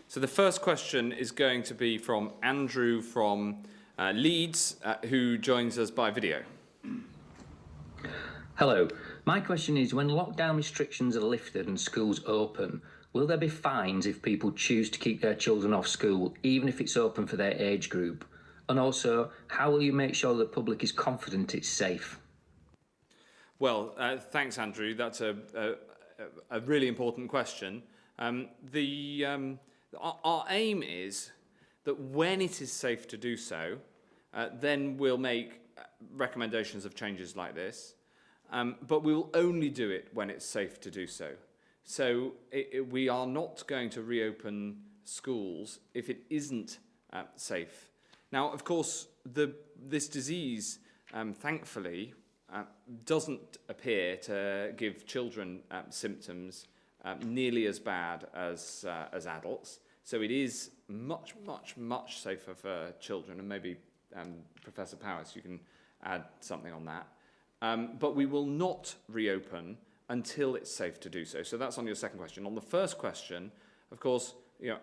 So the first question is going to be from Andrew from Leeds, who joins us by video. Hello. My question is, when lockdown restrictions are lifted and schools open, will there be fines if people choose to keep their children off school, even if it's open for their age group? And also, how will you make sure the public is confident it's safe? Well, thanks, Andrew. That's a really important question. Our aim is that when it is safe to do so, then we'll make recommendations of changes like this. But we will only do it when it's safe to do so. So we are not going to reopen schools if it isn't safe. Now, of course, this disease, thankfully, doesn't appear to give children symptoms nearly as bad as adults. So it is much, much, much safer for children. And maybe, Professor Powis, you can add something on that. But we will not reopen until it's safe to do so. So that's on your second question. On the first question, of course,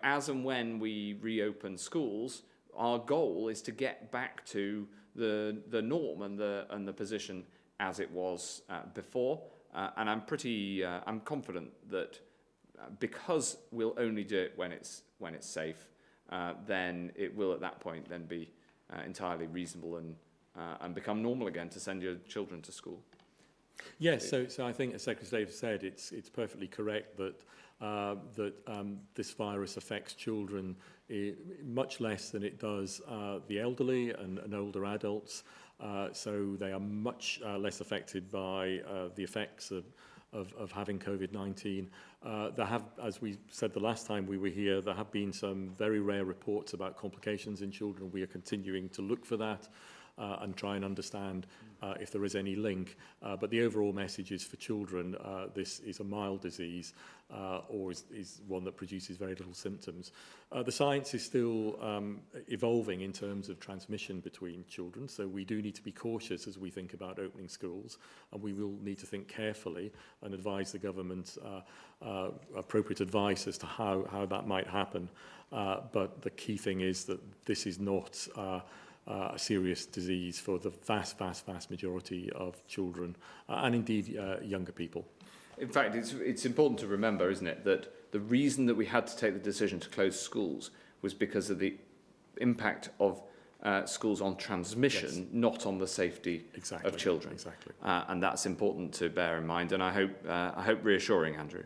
as and when we reopen schools, our goal is to get back to the norm and the position as it was before. And I'm confident that because we'll only do it when it's safe, then it will at that point then be entirely reasonable and become normal again to send your children to school. Yes, so I think, as Secretary Davis said, it's perfectly correct that this virus affects children much less than it does the elderly and older adults. So they are much less affected by the effects of having COVID-19. There have, as we said the last time we were here, there have been some very rare reports about complications in children. We are continuing to look for that and try and understand if there is any link. But the overall message is for children, this is a mild disease or is one that produces very little symptoms. The science is still evolving in terms of transmission between children, so we do need to be cautious as we think about opening schools, and we will need to think carefully and advise the government appropriate advice as to how that might happen. But the key thing is that this is not a serious disease for the vast majority of children and indeed younger people. In fact, it's important to remember, isn't it, that the reason that we had to take the decision to close schools was because of the impact of schools on transmission, yes, not on the safety of children. Exactly. And that's important to bear in mind, and I hope reassuring, Andrew.